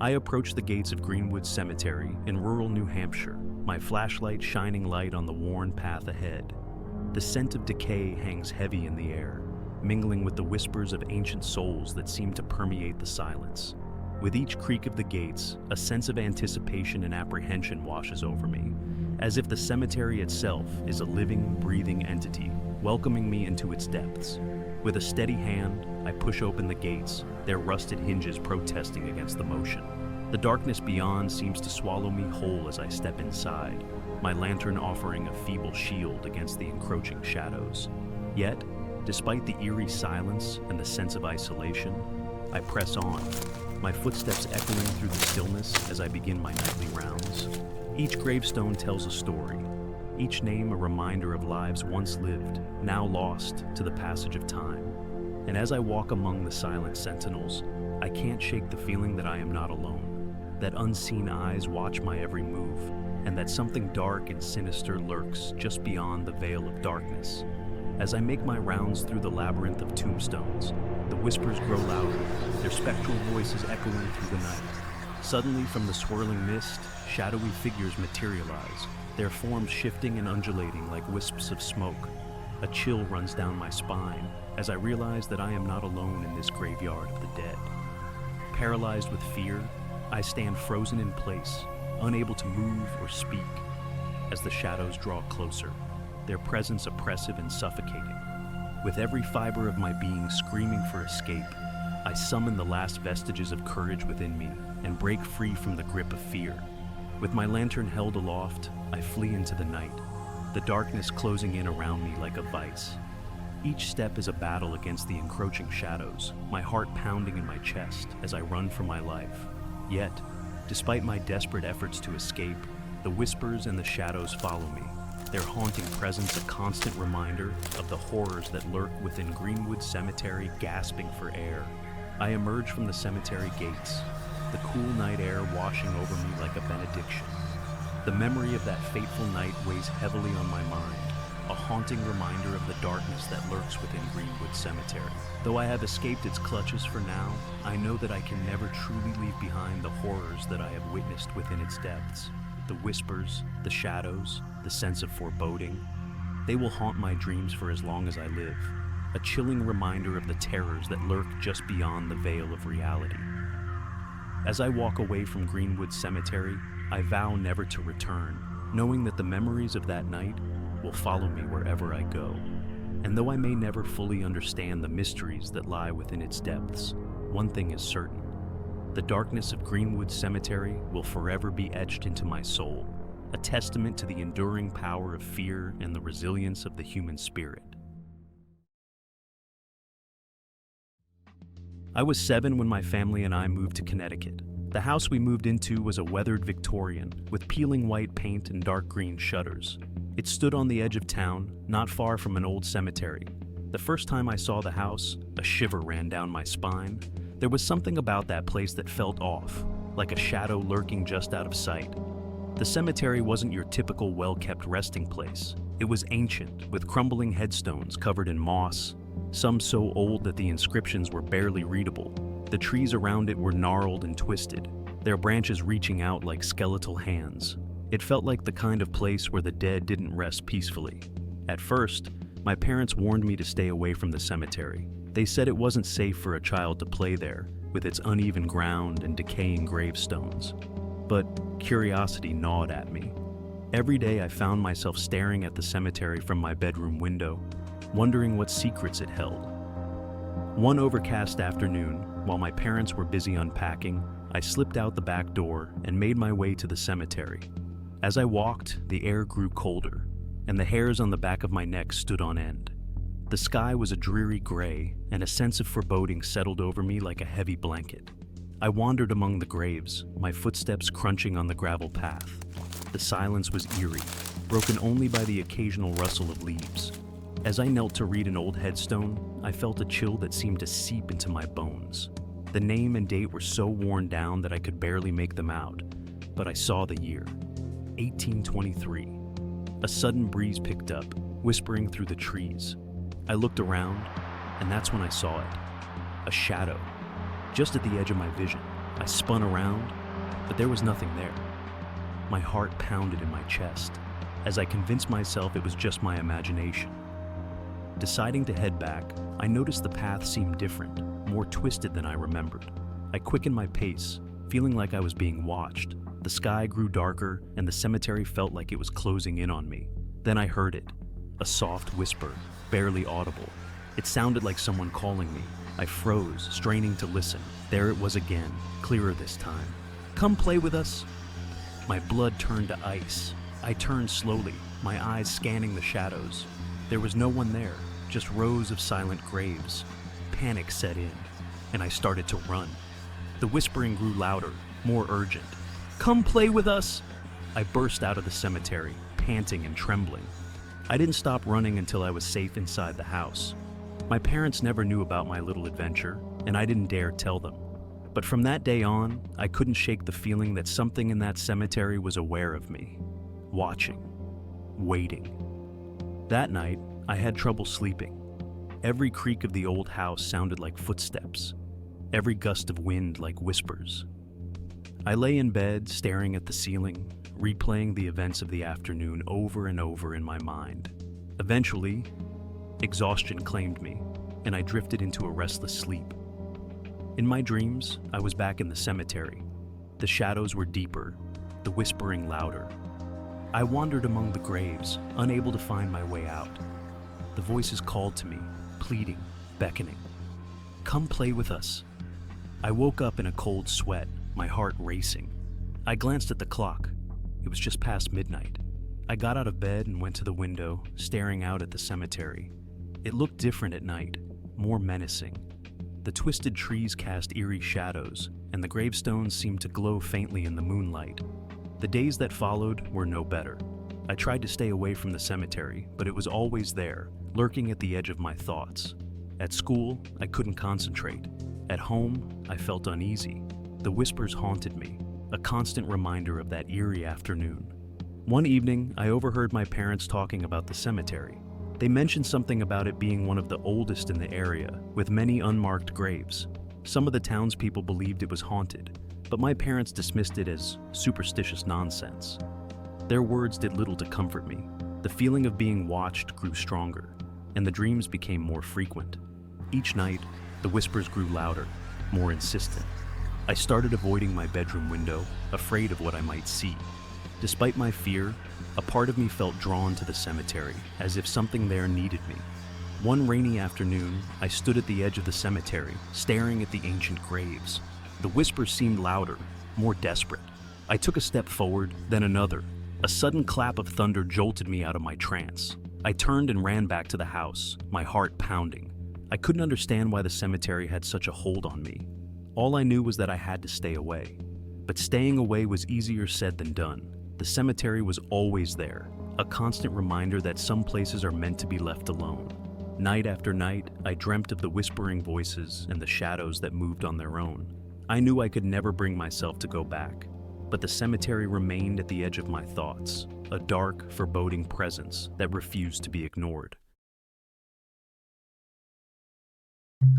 I approach the gates of Greenwood Cemetery in rural New Hampshire, my flashlight shining light on the worn path ahead. The scent of decay hangs heavy in the air, mingling with the whispers of ancient souls that seem to permeate the silence. With each creak of the gates, a sense of anticipation and apprehension washes over me, as if the cemetery itself is a living, breathing entity, welcoming me into its depths. With a steady hand, I push open the gates, their rusted hinges protesting against the motion. The darkness beyond seems to swallow me whole as I step inside, my lantern offering a feeble shield against the encroaching shadows. Yet, despite the eerie silence and the sense of isolation, I press on, my footsteps echoing through the stillness as I begin my nightly rounds. Each gravestone tells a story, each name a reminder of lives once lived, now lost to the passage of time. And as I walk among the silent sentinels, I can't shake the feeling that I am not alone, that unseen eyes watch my every move, and that something dark and sinister lurks just beyond the veil of darkness. As I make my rounds through the labyrinth of tombstones, the whispers grow louder, their spectral voices echoing through the night. Suddenly, from the swirling mist, shadowy figures materialize, their forms shifting and undulating like wisps of smoke. A chill runs down my spine as I realize that I am not alone in this graveyard of the dead. Paralyzed with fear, I stand frozen in place, unable to move or speak, as the shadows draw closer, their presence oppressive and suffocating. With every fiber of my being screaming for escape, I summon the last vestiges of courage within me and break free from the grip of fear. With my lantern held aloft, I flee into the night, the darkness closing in around me like a vice. Each step is a battle against the encroaching shadows, my heart pounding in my chest as I run for my life. Yet, despite my desperate efforts to escape, the whispers and the shadows follow me, their haunting presence a constant reminder of the horrors that lurk within Greenwood Cemetery, gasping for air. I emerge from the cemetery gates, the cool night air washing over me like a benediction. The memory of that fateful night weighs heavily on my mind, a haunting reminder of the darkness that lurks within Greenwood Cemetery. Though I have escaped its clutches for now, I know that I can never truly leave behind the horrors that I have witnessed within its depths. The whispers, the shadows, the sense of foreboding. They will haunt my dreams for as long as I live, a chilling reminder of the terrors that lurk just beyond the veil of reality. As I walk away from Greenwood Cemetery, I vow never to return, knowing that the memories of that night will follow me wherever I go. And though I may never fully understand the mysteries that lie within its depths, one thing is certain. The darkness of Greenwood Cemetery will forever be etched into my soul, a testament to the enduring power of fear and the resilience of the human spirit. I was 7 when my family and I moved to Connecticut. The house we moved into was a weathered Victorian with peeling white paint and dark green shutters. It stood on the edge of town, not far from an old cemetery. The first time I saw the house, a shiver ran down my spine. There was something about that place that felt off, like a shadow lurking just out of sight. The cemetery wasn't your typical well-kept resting place. It was ancient, with crumbling headstones covered in moss, some so old that the inscriptions were barely readable. The trees around it were gnarled and twisted, their branches reaching out like skeletal hands. It felt like the kind of place where the dead didn't rest peacefully. At first, my parents warned me to stay away from the cemetery. They said it wasn't safe for a child to play there, with its uneven ground and decaying gravestones. But curiosity gnawed at me. Every day I found myself staring at the cemetery from my bedroom window, wondering what secrets it held. One overcast afternoon, while my parents were busy unpacking, I slipped out the back door and made my way to the cemetery. As I walked, the air grew colder, and the hairs on the back of my neck stood on end. The sky was a dreary gray, and a sense of foreboding settled over me like a heavy blanket. I wandered among the graves, my footsteps crunching on the gravel path. The silence was eerie, broken only by the occasional rustle of leaves. As I knelt to read an old headstone, I felt a chill that seemed to seep into my bones. The name and date were so worn down that I could barely make them out, but I saw the year, 1823. A sudden breeze picked up, whispering through the trees. I looked around, and that's when I saw it. A shadow, just at the edge of my vision. I spun around, but there was nothing there. My heart pounded in my chest as I convinced myself it was just my imagination. Deciding to head back, I noticed the path seemed different, more twisted than I remembered. I quickened my pace, feeling like I was being watched. The sky grew darker, and the cemetery felt like it was closing in on me. Then I heard it, a soft whisper, barely audible. It sounded like someone calling me. I froze, straining to listen. There it was again, clearer this time. "Come play with us." My blood turned to ice. I turned slowly, my eyes scanning the shadows. There was no one there, just rows of silent graves. Panic set in, and I started to run. The whispering grew louder, more urgent. "Come play with us!" I burst out of the cemetery, panting and trembling. I didn't stop running until I was safe inside the house. My parents never knew about my little adventure, and I didn't dare tell them. But from that day on, I couldn't shake the feeling that something in that cemetery was aware of me, watching, waiting. That night, I had trouble sleeping. Every creak of the old house sounded like footsteps, every gust of wind like whispers. I lay in bed, staring at the ceiling, replaying the events of the afternoon over and over in my mind. Eventually, exhaustion claimed me, and I drifted into a restless sleep. In my dreams, I was back in the cemetery. The shadows were deeper, the whispering louder. I wandered among the graves, unable to find my way out. The voices called to me, pleading, beckoning. "Come play with us." I woke up in a cold sweat, my heart racing. I glanced at the clock. It was just past midnight. I got out of bed and went to the window, staring out at the cemetery. It looked different at night, more menacing. The twisted trees cast eerie shadows, and the gravestones seemed to glow faintly in the moonlight. The days that followed were no better. I tried to stay away from the cemetery, but it was always there, lurking at the edge of my thoughts. At school, I couldn't concentrate. At home, I felt uneasy. The whispers haunted me, a constant reminder of that eerie afternoon. One evening, I overheard my parents talking about the cemetery. They mentioned something about it being one of the oldest in the area, with many unmarked graves. Some of the townspeople believed it was haunted, but my parents dismissed it as superstitious nonsense. Their words did little to comfort me. The feeling of being watched grew stronger, and the dreams became more frequent. Each night, the whispers grew louder, more insistent. I started avoiding my bedroom window, afraid of what I might see. Despite my fear, a part of me felt drawn to the cemetery, as if something there needed me. One rainy afternoon, I stood at the edge of the cemetery, staring at the ancient graves. The whispers seemed louder, more desperate. I took a step forward, then another. A sudden clap of thunder jolted me out of my trance. I turned and ran back to the house, my heart pounding. I couldn't understand why the cemetery had such a hold on me. All I knew was that I had to stay away. But staying away was easier said than done. The cemetery was always there, a constant reminder that some places are meant to be left alone. Night after night, I dreamt of the whispering voices and the shadows that moved on their own. I knew I could never bring myself to go back, but the cemetery remained at the edge of my thoughts, a dark, foreboding presence that refused to be ignored.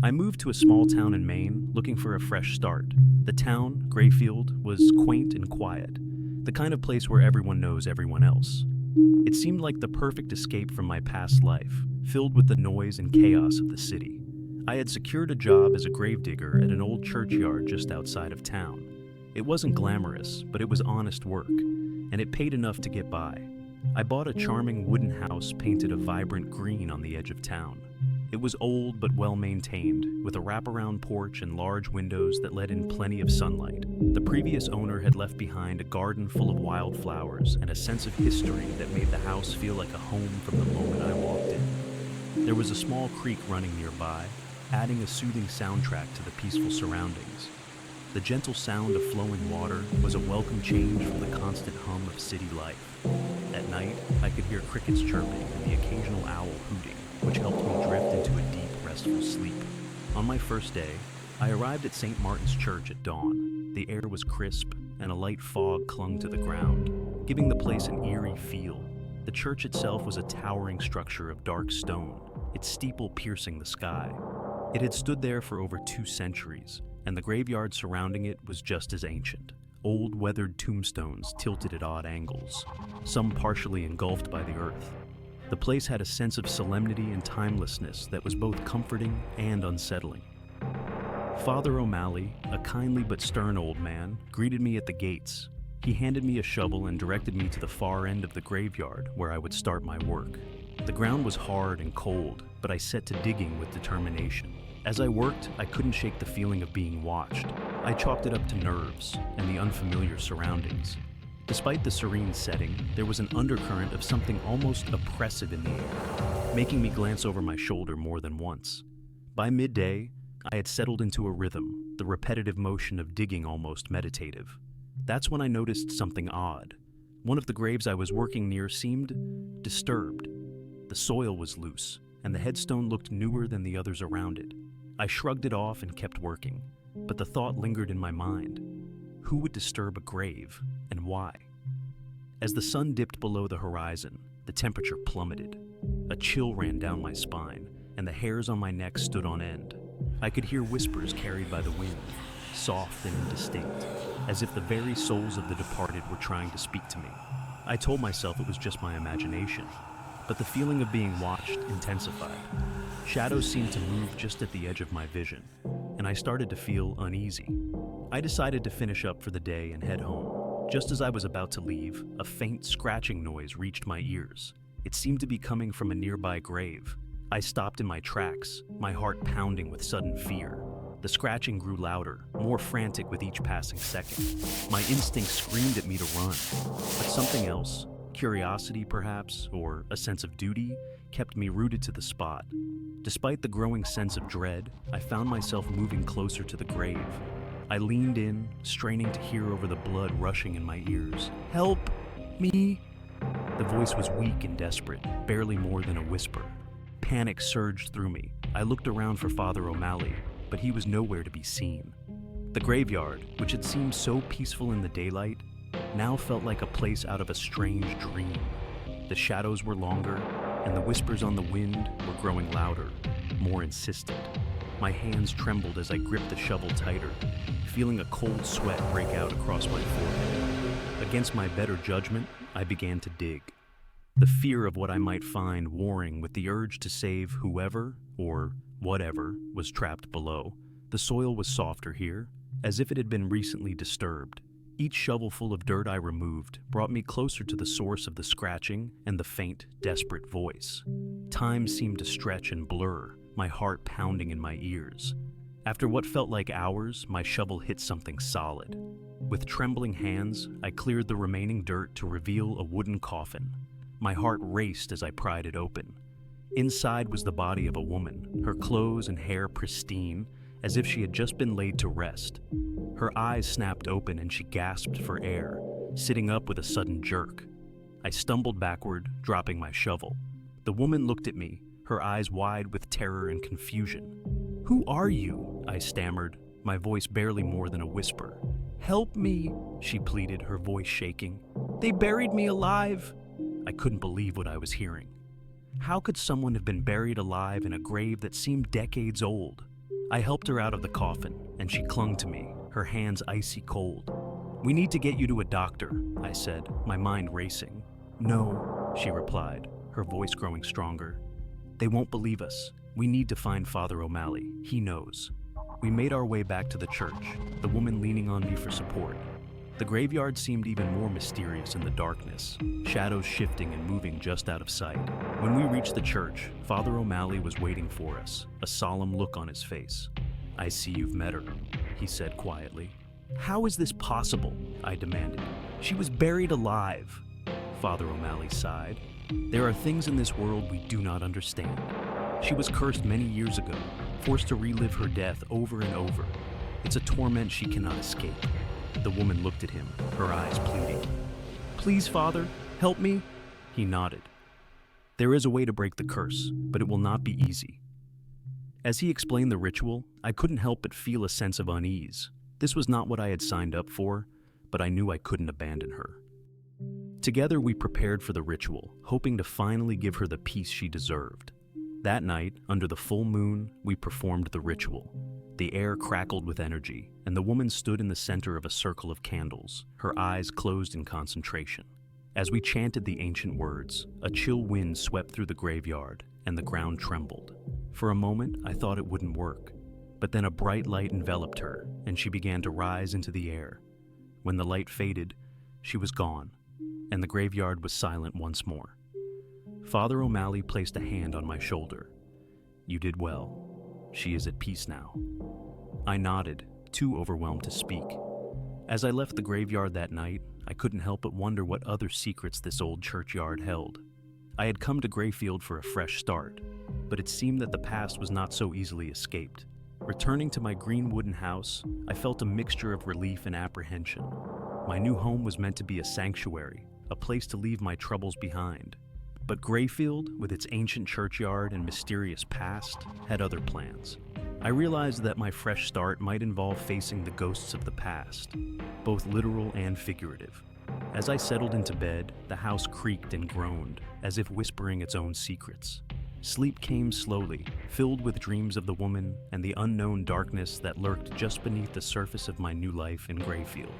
I moved to a small town in Maine, looking for a fresh start. The town, Grayfield, was quaint and quiet, the kind of place where everyone knows everyone else. It seemed like the perfect escape from my past life, filled with the noise and chaos of the city. I had secured a job as a gravedigger at an old churchyard just outside of town. It wasn't glamorous, but it was honest work, and it paid enough to get by. I bought a charming wooden house painted a vibrant green on the edge of town. It was old but well-maintained, with a wraparound porch and large windows that let in plenty of sunlight. The previous owner had left behind a garden full of wildflowers and a sense of history that made the house feel like a home from the moment I walked in. There was a small creek running nearby, adding a soothing soundtrack to the peaceful surroundings. The gentle sound of flowing water was a welcome change from the constant hum of city life. At night, I could hear crickets chirping and the occasional owl hooting, which helped me drift into a deep, restful sleep. On my first day, I arrived at St. Martin's Church at dawn. The air was crisp, and a light fog clung to the ground, giving the place an eerie feel. The church itself was a towering structure of dark stone, its steeple piercing the sky. It had stood there for over 2 centuries, and the graveyard surrounding it was just as ancient. Old, weathered tombstones tilted at odd angles, some partially engulfed by the earth. The place had a sense of solemnity and timelessness that was both comforting and unsettling. Father O'Malley, a kindly but stern old man, greeted me at the gates. He handed me a shovel and directed me to the far end of the graveyard where I would start my work. The ground was hard and cold, but I set to digging with determination. As I worked, I couldn't shake the feeling of being watched. I chalked it up to nerves and the unfamiliar surroundings. Despite the serene setting, there was an undercurrent of something almost oppressive in the air, making me glance over my shoulder more than once. By midday, I had settled into a rhythm, the repetitive motion of digging almost meditative. That's when I noticed something odd. One of the graves I was working near seemed disturbed. The soil was loose, and the headstone looked newer than the others around it. I shrugged it off and kept working, but the thought lingered in my mind. Who would disturb a grave, and why? As the sun dipped below the horizon, the temperature plummeted. A chill ran down my spine, and the hairs on my neck stood on end. I could hear whispers carried by the wind, soft and indistinct, as if the very souls of the departed were trying to speak to me. I told myself it was just my imagination, but the feeling of being watched intensified. Shadows seemed to move just at the edge of my vision, and I started to feel uneasy. I decided to finish up for the day and head home. Just as I was about to leave, a faint scratching noise reached my ears. It seemed to be coming from a nearby grave. I stopped in my tracks, my heart pounding with sudden fear. The scratching grew louder, more frantic with each passing second. My instinct screamed at me to run, but something else, curiosity perhaps, or a sense of duty, kept me rooted to the spot. Despite the growing sense of dread, I found myself moving closer to the grave. I leaned in, straining to hear over the blood rushing in my ears. "Help me!" The voice was weak and desperate, barely more than a whisper. Panic surged through me. I looked around for Father O'Malley, but he was nowhere to be seen. The graveyard, which had seemed so peaceful in the daylight, now felt like a place out of a strange dream. The shadows were longer, and the whispers on the wind were growing louder, more insistent. My hands trembled as I gripped the shovel tighter, feeling a cold sweat break out across my forehead. Against my better judgment, I began to dig. The fear of what I might find warring with the urge to save whoever, or whatever, was trapped below. The soil was softer here, as if it had been recently disturbed. Each shovelful of dirt I removed brought me closer to the source of the scratching and the faint, desperate voice. Time seemed to stretch and blur, my heart pounding in my ears. After what felt like hours, my shovel hit something solid. With trembling hands, I cleared the remaining dirt to reveal a wooden coffin. My heart raced as I pried it open. Inside was the body of a woman, her clothes and hair pristine, as if she had just been laid to rest. Her eyes snapped open and she gasped for air, sitting up with a sudden jerk. I stumbled backward, dropping my shovel. The woman looked at me, her eyes wide with terror and confusion. "Who are you?" I stammered, my voice barely more than a whisper. "Help me," she pleaded, her voice shaking. "They buried me alive." I couldn't believe what I was hearing. How could someone have been buried alive in a grave that seemed decades old? I helped her out of the coffin, and she clung to me, her hands icy cold. "We need to get you to a doctor," I said, my mind racing. "No," she replied, her voice growing stronger. "They won't believe us. We need to find Father O'Malley. He knows." We made our way back to the church, the woman leaning on me for support. The graveyard seemed even more mysterious in the darkness, shadows shifting and moving just out of sight. When we reached the church, Father O'Malley was waiting for us, a solemn look on his face. "I see you've met her," he said quietly. "How is this possible?" I demanded. "She was buried alive." Father O'Malley sighed. "There are things in this world we do not understand. She was cursed many years ago, forced to relive her death over and over. It's a torment she cannot escape." The woman looked at him, her eyes pleading. "Please, Father, help me." He nodded. "There is a way to break the curse, but it will not be easy." As he explained the ritual, I couldn't help but feel a sense of unease. This was not what I had signed up for, but I knew I couldn't abandon her. Together we prepared for the ritual, hoping to finally give her the peace she deserved. That night, under the full moon, we performed the ritual. The air crackled with energy, and the woman stood in the center of a circle of candles, her eyes closed in concentration. As we chanted the ancient words, a chill wind swept through the graveyard, and the ground trembled. For a moment, I thought it wouldn't work, but then a bright light enveloped her, and she began to rise into the air. When the light faded, she was gone, and the graveyard was silent once more. Father O'Malley placed a hand on my shoulder. "You did well. She is at peace now." I nodded, too overwhelmed to speak. As I left the graveyard that night, I couldn't help but wonder what other secrets this old churchyard held. I had come to Grayfield for a fresh start, but it seemed that the past was not so easily escaped. Returning to my green wooden house, I felt a mixture of relief and apprehension. My new home was meant to be a sanctuary, a place to leave my troubles behind. But Grayfield, with its ancient churchyard and mysterious past, had other plans. I realized that my fresh start might involve facing the ghosts of the past, both literal and figurative. As I settled into bed, the house creaked and groaned, as if whispering its own secrets. Sleep came slowly, filled with dreams of the woman and the unknown darkness that lurked just beneath the surface of my new life in Grayfield.